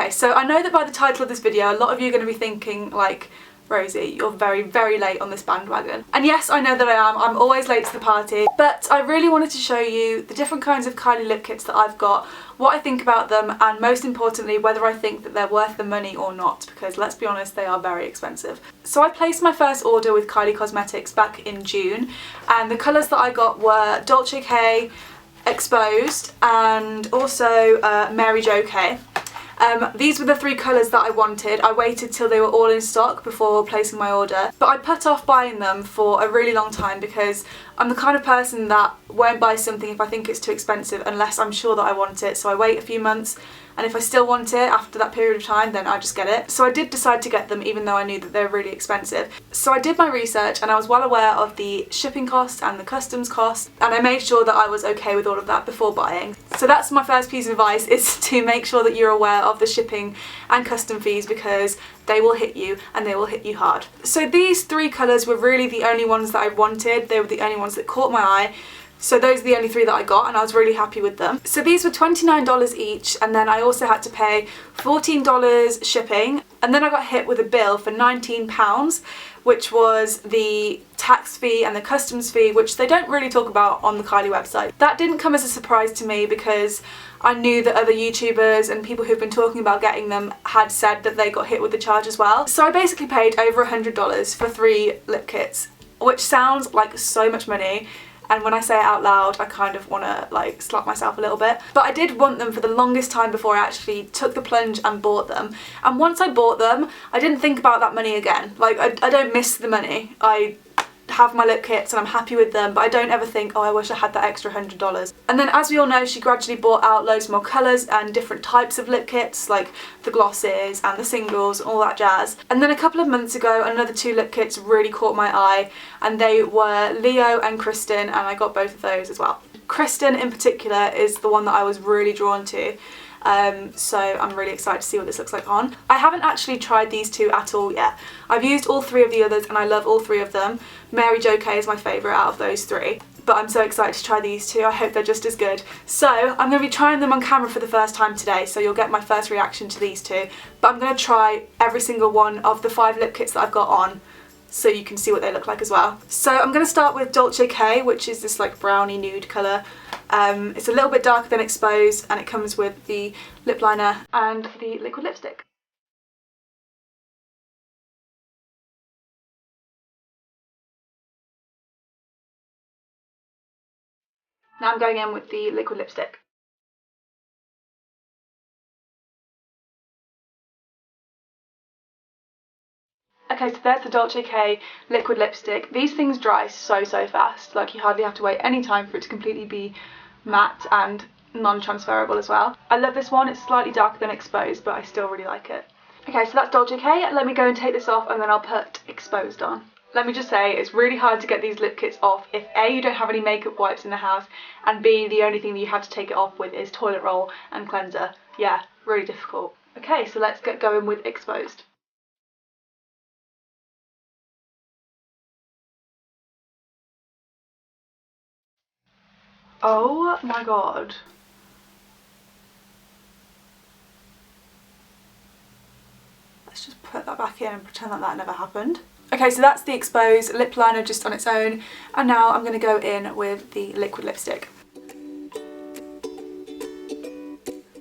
Okay, so I know that by the title of this video, a lot of you are going to be thinking like, Rosie, you're very, very late on this bandwagon. And yes, I know that I am. I'm always late to the party. But I really wanted to show you the different kinds of Kylie lip kits that I've got, what I think about them, and most importantly, whether I think that they're worth the money or not, because let's be honest, they are very expensive. So I placed my first order with Kylie Cosmetics back in June, and the colours that I got were Dolce K, Exposed, and also Mary Jo K. These were the three colours that I wanted. I waited till they were all in stock before placing my order, but I put off buying them for a really long time because I'm the kind of person that won't buy something if I think it's too expensive unless I'm sure that I want it. So I wait a few months, and if I still want it after that period of time, then I just get it. So I did decide to get them even though I knew that they're really expensive. So I did my research and I was well aware of the shipping costs and the customs costs, and I made sure that I was okay with all of that before buying. So that's my first piece of advice, is to make sure that you're aware of the shipping and custom fees, because they will hit you and they will hit you hard. So these three colours were really the only ones that I wanted. They were the only ones that caught my eye. So those are the only three that I got, and I was really happy with them. So these were $29 each, and then I also had to pay $14 shipping, and then I got hit with a bill for £19, which was the tax fee and the customs fee, which they don't really talk about on the Kylie website. That didn't come as a surprise to me because I knew that other YouTubers and people who've been talking about getting them had said that they got hit with the charge as well. So I basically paid over $100 for 3 lip kits, which sounds like so much money. And when I say it out loud, I kind of want to like slap myself a little bit. But I did want them for the longest time before I actually took the plunge and bought them. And once I bought them, I didn't think about that money again. Like, I don't miss the money. I have my lip kits and I'm happy with them, but I don't ever think, oh, I wish I had that extra $100. And then, as we all know, she gradually brought out loads more colours and different types of lip kits, like the glosses and the singles and all that jazz. And then a couple of months ago, another 2 lip kits really caught my eye, and they were Leo and Kristen, and I got both of those as well. Kristen in particular is the one that I was really drawn to. So I'm really excited to see what this looks like on. I haven't actually tried these 2 at all yet. I've used all 3 of the others and I love all 3 of them. Mary Jo K is my favourite out of those 3. But I'm so excited to try these 2. I hope they're just as good. So I'm going to be trying them on camera for the first time today, so you'll get my first reaction to these 2. But I'm going to try every single one of the 5 lip kits that I've got on, so you can see what they look like as well. So I'm going to start with Dolce K, which is this like brownie nude colour. It's a little bit darker than Exposed, and it comes with the lip liner and the liquid lipstick. Now I'm going in with the liquid lipstick. Okay, so there's the Dolce K liquid lipstick. These things dry so fast, like you hardly have to wait any time for it to completely be matte and non-transferable as well. I love this one. It's slightly darker than Exposed, but I still really like it. Okay, so that's Dolce K. Let me go and take this off and then I'll put Exposed on. Let me just say, it's really hard to get these lip kits off if A, you don't have any makeup wipes in the house, and B, the only thing that you have to take it off with is toilet roll and cleanser. Yeah, really difficult. Okay, so let's get going with Exposed. Oh my god. Let's just put that back in and pretend that that never happened. Okay, so that's the Exposed lip liner just on its own, and now I'm going to go in with the liquid lipstick.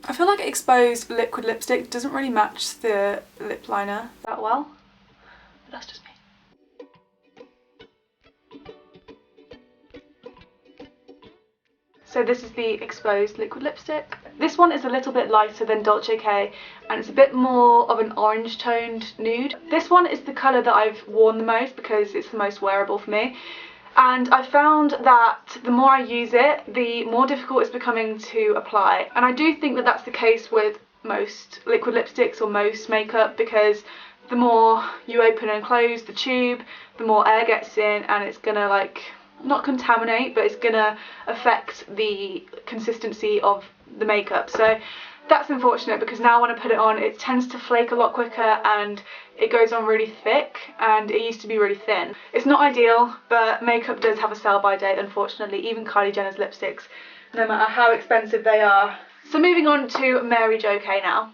I feel like Exposed liquid lipstick doesn't really match the lip liner that well, but that's just me. So this is the Exposed liquid lipstick. This one is a little bit lighter than Dolce K, and it's a bit more of an orange toned nude. This one is the colour that I've worn the most because it's the most wearable for me. And I found that the more I use it, the more difficult it's becoming to apply. And I do think that that's the case with most liquid lipsticks or most makeup, because the more you open and close the tube, the more air gets in, and it's gonna like, not contaminate, but it's gonna affect the consistency of the makeup. So that's unfortunate, because now when I put it on, it tends to flake a lot quicker and it goes on really thick, and it used to be really thin. It's not ideal, but makeup does have a sell-by date, unfortunately, even Kylie Jenner's lipsticks, no matter how expensive they are. So moving on to Mary Jo K now.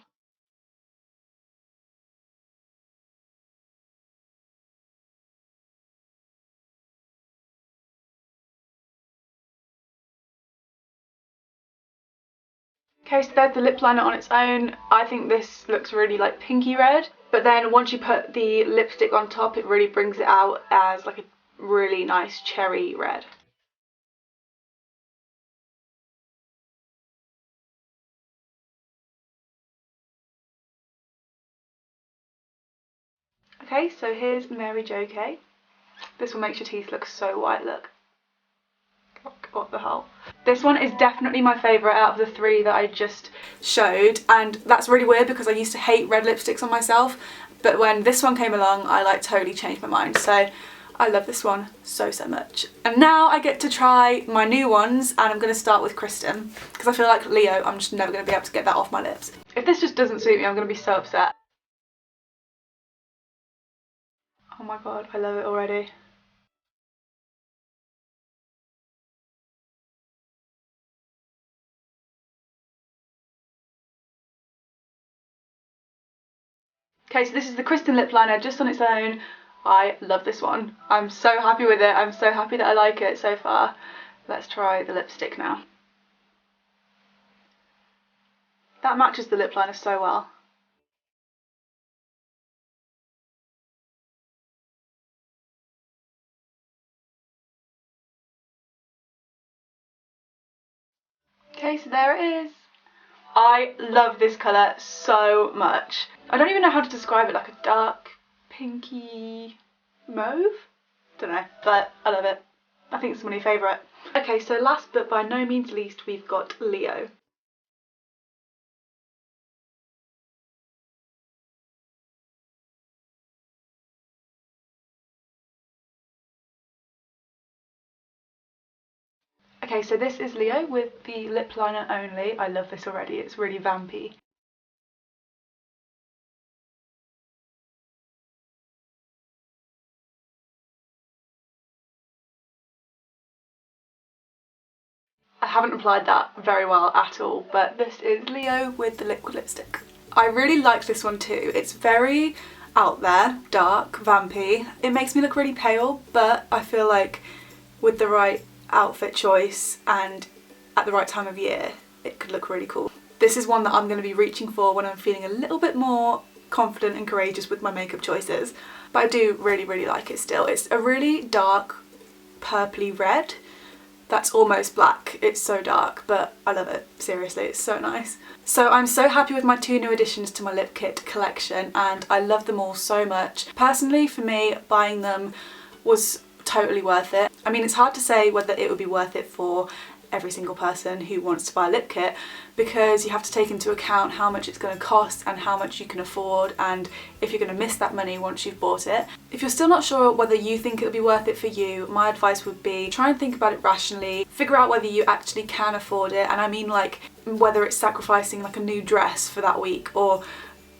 Okay, so there's the lip liner on its own. I think this looks really like pinky red, but then once you put the lipstick on top, it really brings it out as like a really nice cherry red. Okay, so here's Mary Jo K. This one makes your teeth look so white, look. What the hell? This one is definitely my favourite out of the three that I just showed, and that's really weird because I used to hate red lipsticks on myself, but when this one came along I like totally changed my mind, so I love this one so much. And now I get to try my new ones, and I'm going to start with Kristen because I feel like Leo, I'm just never going to be able to get that off my lips. If this just doesn't suit me, I'm going to be so upset. Oh my god, I love it already. Okay, so this is the Kristen lip liner just on its own. I love this one. I'm so happy with it. I'm so happy that I like it so far. Let's try the lipstick now. That matches the lip liner so well. Okay, so there it is. I love this colour so much. I don't even know how to describe it, like a dark pinky mauve? Don't know, but I love it. I think it's my new favourite. Okay, so last but by no means least, we've got Leo. Okay, so this is Leo with the lip liner only. I love this already, it's really vampy. I haven't applied that very well at all, but this is Leo with the liquid lipstick. I really like this one too. It's very out there, dark, vampy. It makes me look really pale, but I feel like with the right outfit choice and at the right time of year, it could look really cool. This is one that I'm going to be reaching for when I'm feeling a little bit more confident and courageous with my makeup choices, but I do really like it still. It's a really dark purpley red that's almost black. It's so dark, but I love it. Seriously, it's so nice. So I'm so happy with my two new additions to my lip kit collection, and I love them all so much. Personally, for me, buying them was totally worth it. I mean, it's hard to say whether it would be worth it for every single person who wants to buy a lip kit, because you have to take into account how much it's going to cost and how much you can afford, and if you're going to miss that money once you've bought it. If you're still not sure whether you think it would be worth it for you, my advice would be try and think about it rationally, figure out whether you actually can afford it, and I mean like whether it's sacrificing like a new dress for that week, or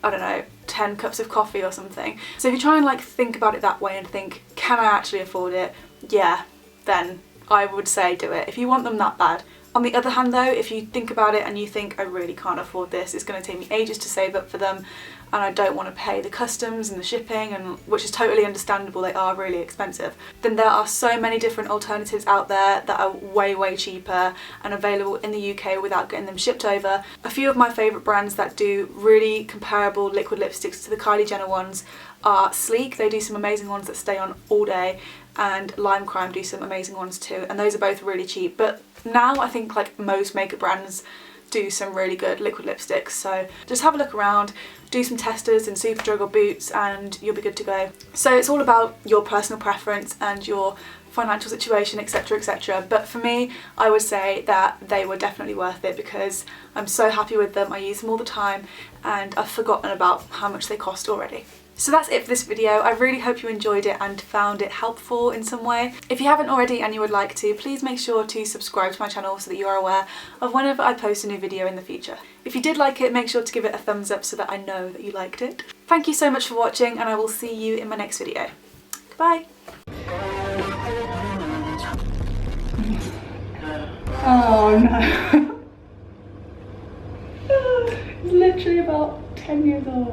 I don't know, 10 cups of coffee or something. So if you try and like think about it that way and think, can I actually afford it? Yeah, then I would say do it if you want them that bad. On the other hand though, if you think about it and you think I really can't afford this, it's going to take me ages to save up for them, and I don't want to pay the customs and the shipping, and which is totally understandable, they are really expensive, then there are so many different alternatives out there that are way cheaper and available in the UK without getting them shipped over. A few of my favourite brands that do really comparable liquid lipsticks to the Kylie Jenner ones are Sleek. They do some amazing ones that stay on all day, and Lime Crime do some amazing ones too, and those are both really cheap. But now I think like most makeup brands do some really good liquid lipsticks, so just have a look around, do some testers in Superdrug or Boots, and you'll be good to go. So it's all about your personal preference and your financial situation, etc, but for me I would say that they were definitely worth it because I'm so happy with them. I use them all the time and I've forgotten about how much they cost already. So that's it for this video. I really hope you enjoyed it and found it helpful in some way. If you haven't already and you would like to, please make sure to subscribe to my channel so that you are aware of whenever I post a new video in the future. If you did like it, make sure to give it a thumbs up so that I know that you liked it. Thank you so much for watching, and I will see you in my next video. Goodbye! Oh no. He's literally about 10 years old.